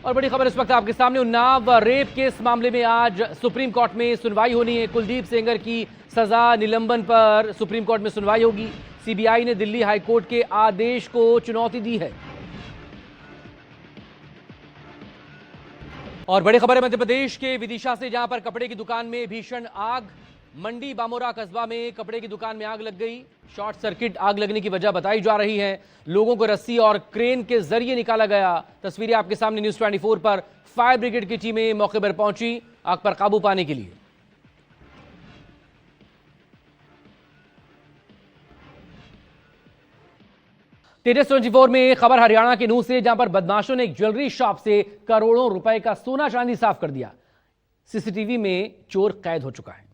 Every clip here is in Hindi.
और बड़ी खबर इस वक्त आपके सामने। उन्नाव रेप केस मामले में आज सुप्रीम कोर्ट में सुनवाई होनी है। कुलदीप सेंगर की सजा निलंबन पर सुप्रीम कोर्ट में सुनवाई होगी। सीबीआई ने दिल्ली हाई कोर्ट के आदेश को चुनौती दी है। और बड़ी खबर है मध्य प्रदेश के विदिशा से, जहां पर कपड़े की दुकान में भीषण आग। मंडी बामोरा कस्बा में कपड़े की दुकान में आग लग गई। शॉर्ट सर्किट आग लगने की वजह बताई जा रही है। लोगों को रस्सी और क्रेन के जरिए निकाला गया। तस्वीरें आपके सामने न्यूज़ 24 पर। फायर ब्रिगेड की टीमें मौके पर पहुंची आग पर काबू पाने के लिए। तेजस 24 में खबर हरियाणा के नूह से, जहां पर बदमाशों ने एक ज्वेलरी शॉप से करोड़ों रुपए का सोना चांदी साफ कर दिया। सीसीटीवी में चोर कैद हो चुका है।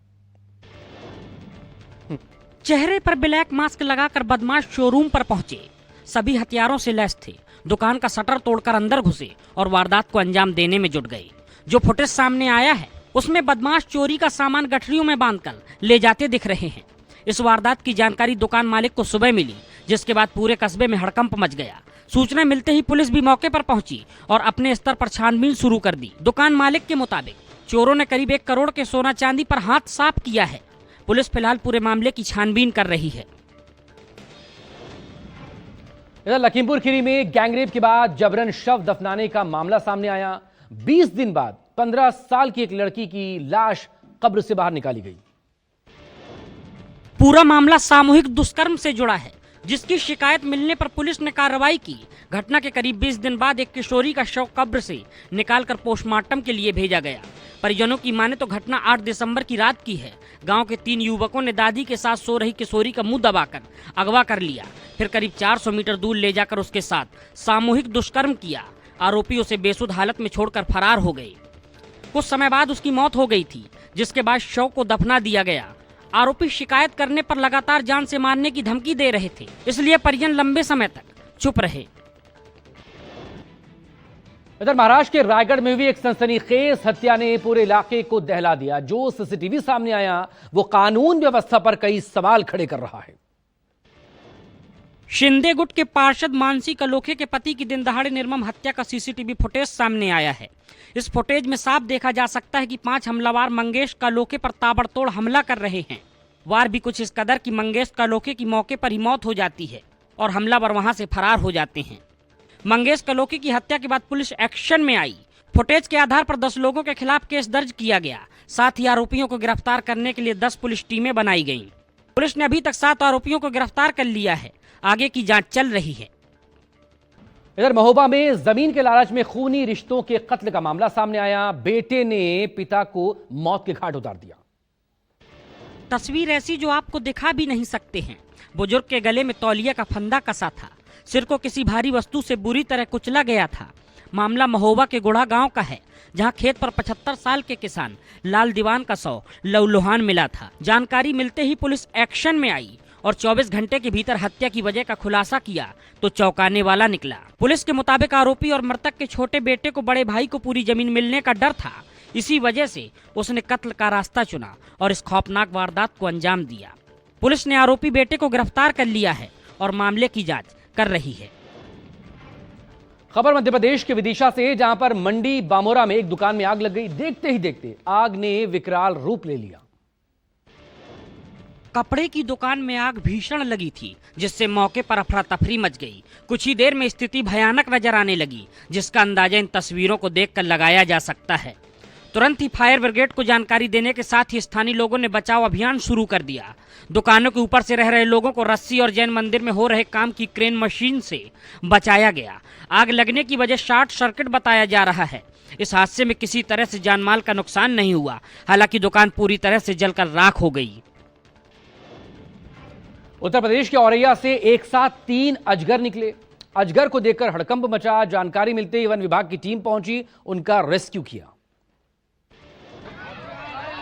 चेहरे पर ब्लैक मास्क लगाकर बदमाश शोरूम पर पहुंचे। सभी हथियारों से लैस थे। दुकान का शटर तोड़कर अंदर घुसे और वारदात को अंजाम देने में जुट गए। जो फुटेज सामने आया है उसमें बदमाश चोरी का सामान गठरियों में बांधकर ले जाते दिख रहे हैं। इस वारदात की जानकारी दुकान मालिक को सुबह मिली, जिसके बाद पूरे कस्बे में हड़कंप मच गया। सूचना मिलते ही पुलिस भी मौके पर पहुंची और अपने स्तर पर छानबीन शुरू कर दी। दुकान मालिक के मुताबिक चोरों ने करीब 1 करोड़ के सोना चांदी पर हाथ साफ किया है। पुलिस फिलहाल पूरे मामले की छानबीन कर रही है। इधर लखीमपुर खीरी में गैंगरेप के बाद जबरन शव दफनाने का मामला सामने आया। 20 दिन बाद 15 साल की एक लड़की की लाश कब्र से बाहर निकाली गई। पूरा मामला सामूहिक दुष्कर्म से जुड़ा है, जिसकी शिकायत मिलने पर पुलिस ने कार्रवाई की। घटना के करीब 20 दिन बाद एक किशोरी का शव कब्र से निकालकर पोस्टमार्टम के लिए भेजा गया। परिजनों की माने तो घटना 8 दिसंबर की रात की है। गांव के 3 युवकों ने दादी के साथ सो रही किशोरी का मुंह दबाकर अगवा कर लिया, फिर करीब 400 मीटर दूर ले जाकर उसके साथ सामूहिक दुष्कर्म किया। आरोपी उसे बेसुध हालत में छोड़कर फरार हो गए। कुछ समय बाद उसकी मौत हो गई थी, जिसके बाद शव को दफना दिया गया। आरोपी शिकायत करने पर लगातार जान से मारने की धमकी दे रहे थे, इसलिए परिजन लंबे समय तक चुप रहे। इधर महाराष्ट्र के रायगढ़ में हुई एक सनसनीखेज हत्या ने पूरे इलाके को दहला दिया। जो सीसीटीवी सामने आया वो कानून व्यवस्था पर कई सवाल खड़े कर रहा है। शिंदे गुट के पार्षद मानसी कलोखे के पति की दिन दहाड़े निर्मम हत्या का सीसीटीवी फुटेज सामने आया है। इस फुटेज में साफ देखा जा सकता है कि 5 हमलावर मंगेश कलोखे पर ताबड़तोड़ हमला कर रहे हैं। वार भी कुछ इस कदर कि मंगेश कलोखे की मौके पर ही मौत हो जाती है और हमलावर वहां से फरार हो जाते हैं। मंगेश कलोखे की हत्या के बाद पुलिस एक्शन में आई। फुटेज के आधार पर 10 लोगों के खिलाफ केस दर्ज किया गया। साथ ही आरोपियों को गिरफ्तार करने के लिए 10 पुलिस टीमें बनाई गईं। पुलिस ने अभी तक 7 आरोपियों को गिरफ्तार कर लिया है। आगे की जांच चल रही है। इधर महोबा में जमीन के लालच में खूनी रिश्तों के कत्ल का मामला सामने आया। बेटे ने पिता को मौत के घाट उतार दिया। तस्वीर ऐसी जो आपको दिखा भी नहीं सकते हैं। बुजुर्ग के गले में तौलिया का फंदा कसा था। सिर को किसी भारी वस्तु से बुरी तरह कुचला गया था। मामला महोबा के गुढ़ा गांव का है, जहां खेत पर 75 साल के किसान लाल दीवान का शव लहूलुहान मिला था। जानकारी मिलते ही पुलिस एक्शन में आई और 24 घंटे के भीतर हत्या की वजह का खुलासा किया तो चौंकाने वाला निकला। पुलिस के मुताबिक आरोपी और मृतक के छोटे बेटे को बड़े भाई को पूरी जमीन मिलने का डर था। इसी वजह से उसने कत्ल का रास्ता चुना और इस खौफनाक वारदात को अंजाम दिया। पुलिस ने आरोपी बेटे को गिरफ्तार कर लिया है और मामले की जांच कर रही है। खबर मध्य प्रदेश के विदिशा से, जहां पर मंडी बामोरा में एक दुकान में आग लग गई। देखते ही देखते आग ने विकराल रूप ले लिया। कपड़े की दुकान में आग भीषण लगी थी, जिससे मौके पर अफरा तफरी मच गई। कुछ ही देर में स्थिति भयानक नजर आने लगी, जिसका अंदाजा इन तस्वीरों को देखकर लगाया जा सकता है। तुरंत ही फायर ब्रिगेड को जानकारी देने के साथ ही स्थानीय लोगों ने बचाव अभियान शुरू कर दिया। दुकानों के ऊपर से रह रहे लोगों को रस्सी और जैन मंदिर में हो रहे काम की क्रेन मशीन से बचाया गया। आग लगने की वजह शॉर्ट सर्किट बताया जा रहा है। इस हादसे में किसी तरह से जानमाल का नुकसान नहीं हुआ। हालांकि दुकान पूरी तरह से जलकर राख हो गई। उत्तर प्रदेश के औरैया से एक साथ 3 अजगर निकले। अजगर को देखकर हड़कंप मचा। जानकारी मिलते ही वन विभाग की टीम पहुंची, उनका रेस्क्यू किया।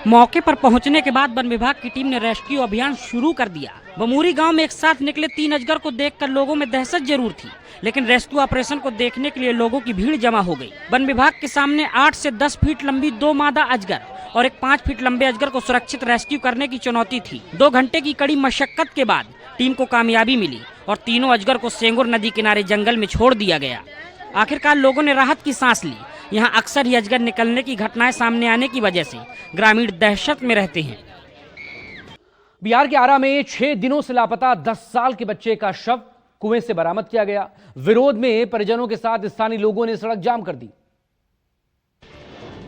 मौके पर पहुंचने के बाद वन विभाग की टीम ने रेस्क्यू अभियान शुरू कर दिया। बमूरी गांव में एक साथ निकले 3 अजगर को देखकर लोगों में दहशत जरूर थी, लेकिन रेस्क्यू ऑपरेशन को देखने के लिए लोगों की भीड़ जमा हो गई। वन विभाग के सामने 8 से 10 फीट लंबी 2 मादा अजगर और एक 5 फीट लंबे अजगर को सुरक्षित रेस्क्यू करने की चुनौती थी। 2 घंटे की कड़ी मशक्कत के बाद टीम को कामयाबी मिली और तीनों अजगर को सेंगुर नदी किनारे जंगल में छोड़ दिया गया। आखिरकार लोगों ने राहत की सांस ली। यहाँ अक्सर ही अजगर निकलने की घटनाएं सामने आने की वजह से ग्रामीण दहशत में रहते हैं। बिहार के आरा में 6 दिनों से लापता 10 साल के बच्चे का शव कुएं से बरामद किया गया। विरोध में परिजनों के साथ स्थानीय लोगों ने सड़क जाम कर दी।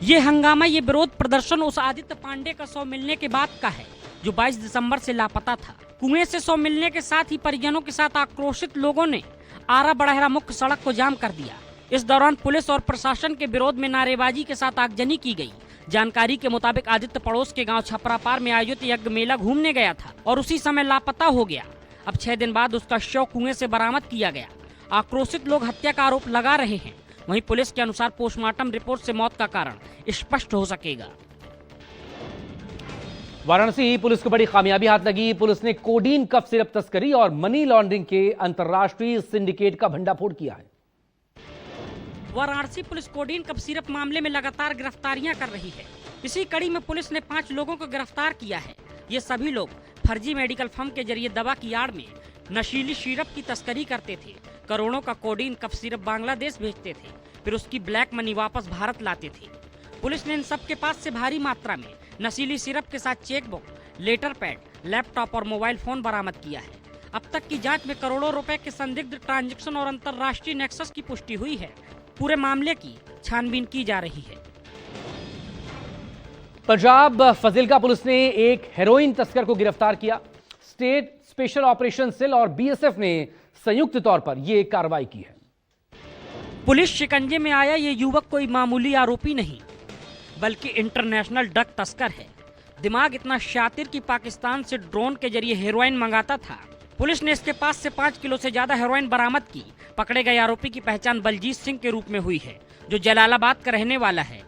ये हंगामा, ये विरोध प्रदर्शन उस आदित्य पांडे का शव मिलने के बाद का है जो 22 दिसंबर से लापता था। कुएं से शव मिलने के साथ ही परिजनों के साथ आक्रोशित लोगों ने आरा बड़हरा मुख्य सड़क को जाम कर दिया। इस दौरान पुलिस और प्रशासन के विरोध में नारेबाजी के साथ आगजनी की गई। जानकारी के मुताबिक आदित्य पड़ोस के गांव छपरापार में आयोजित यज्ञ मेला घूमने गया था और उसी समय लापता हो गया। अब 6 दिन बाद उसका शव कुएं से बरामद किया गया। आक्रोशित लोग हत्या का आरोप लगा रहे हैं। वहीं पुलिस के अनुसार पोस्टमार्टम रिपोर्ट से मौत का कारण स्पष्ट हो सकेगा। वाराणसी पुलिस को बड़ी कामयाबी हाथ लगी। पुलिस ने कोडीन कफ सिरप तस्करी और मनी लॉन्ड्रिंग के अंतर्राष्ट्रीय सिंडिकेट का भंडाफोड़ किया है। Varanasi police codeine cough syrup मामले में लगातार गिरफ्तारियां कर रही है। इसी कड़ी में पुलिस ने 5 लोगों को गिरफ्तार किया है। ये सभी लोग फर्जी मेडिकल फर्म के जरिए दवा की आड़ में नशीली सिरप की तस्करी करते थे। करोड़ों का कोडीन कफ सिरप बांग्लादेश भेजते थे, फिर उसकी ब्लैक मनी वापस भारत लाते थे। पुलिस ने इन सब के पास से भारी मात्रा में नशीली सिरप के साथ चेकबुक, लेटर पैड, लैपटॉप और मोबाइल फोन बरामद किया है। अब तक की जांच में करोड़ों रुपए के संदिग्ध ट्रांजैक्शन और अंतर्राष्ट्रीय नेक्सस की पुष्टि हुई है। पूरे मामले की छानबीन की जा रही है। पंजाब फजीलका पुलिस ने एक हेरोइन तस्कर को गिरफ्तार किया। स्टेट स्पेशल ऑपरेशन सेल और बीएसएफ ने संयुक्त तौर पर यह कार्रवाई की है। पुलिस शिकंजे में आया ये युवक कोई मामूली आरोपी नहीं बल्कि इंटरनेशनल ड्रग तस्कर है। दिमाग इतना शातिर कि पाकिस्तान से ड्रोन के जरिए हेरोइन मंगाता था। पुलिस ने इसके पास से 5 किलो से ज्यादा हेरोइन बरामद की। पकड़े गए आरोपी की पहचान बलजीत सिंह के रूप में हुई है, जो जलालाबाद का रहने वाला है।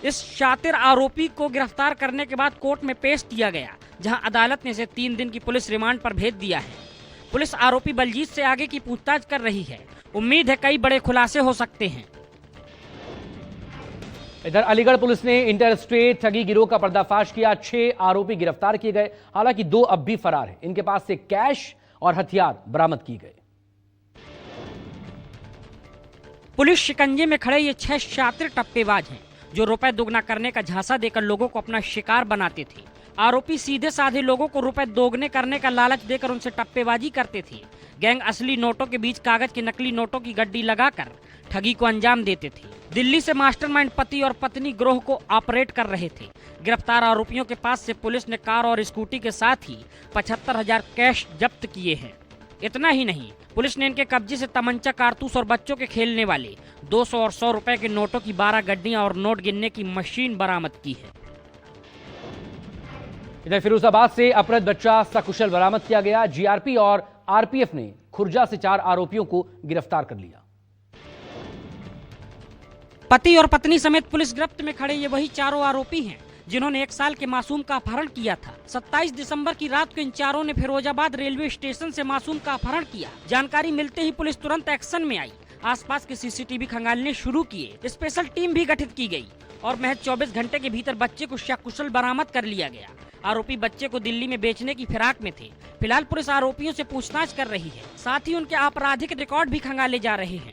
इस शातिर आरोपी को गिरफ्तार करने के बाद कोर्ट में पेश किया गया, जहां अदालत ने इसे 3 दिन की पुलिस रिमांड पर भेज दिया है। पुलिस आरोपी बलजीत से आगे की पूछताछ कर रही है। उम्मीद है कई बड़े खुलासे हो सकते हैं। इधर अलीगढ़ पुलिस ने इंटर स्टेट ठगी गिरोह का पर्दाफाश किया। 6 आरोपी गिरफ्तार किए गए, हालांकि 2 अब भी फरार हैं। इनके पास से कैश और हथियार बरामद किए गए। पुलिस शिकंजे में खड़े ये 6 शातिर टप्पेबाज हैं, जो रुपए दोगुना करने का झांसा देकर लोगों को अपना शिकार बनाते थे। आरोपी सीधे साधे लोगों को रुपए दोगुने करने का लालच देकर उनसे टप्पेबाजी करते थे। गैंग असली नोटों के बीच कागज के नकली नोटों की गड्डी लगाकर ठगी को अंजाम देते थे। दिल्ली से मास्टरमाइंड पति और पत्नी गिरोह को ऑपरेट कर रहे थे। गिरफ्तार आरोपियों के पास से पुलिस ने कार और स्कूटी के साथ ही 75,000 कैश जब्त किए हैं। इतना ही नहीं, पुलिस ने इनके कब्जे से तमंचा, कारतूस और बच्चों के खेलने वाले 200 और 100 रुपए के नोटों की 12 गड्डियां और नोट गिनने की मशीन बरामद की है। इधर फिरोजाबाद से अपहृत बच्चा सकुशल बरामद किया गया। जीआरपी और आरपीएफ ने खुर्जा से 4 आरोपियों को गिरफ्तार कर लिया। पति और पत्नी समेत पुलिस गिरफ्त में खड़े ये वही 4 आरोपी हैं जिन्होंने 1 साल के मासूम का अपहरण किया था। 27 दिसंबर की रात को इन चारों ने फिरोजाबाद रेलवे स्टेशन से मासूम का अपहरण किया। जानकारी मिलते ही पुलिस तुरंत एक्शन में आई। आसपास के सीसीटीवी खंगालने शुरू किए। स्पेशल टीम भी गठित की गई और महज 24 घंटे के भीतर बच्चे को सकुशल बरामद कर लिया गया। आरोपी बच्चे को दिल्ली में बेचने की फिराक में थे। फिलहाल पुलिस आरोपियों से पूछताछ कर रही है, साथ ही उनके आपराधिक रिकॉर्ड भी खंगाले जा रहे हैं।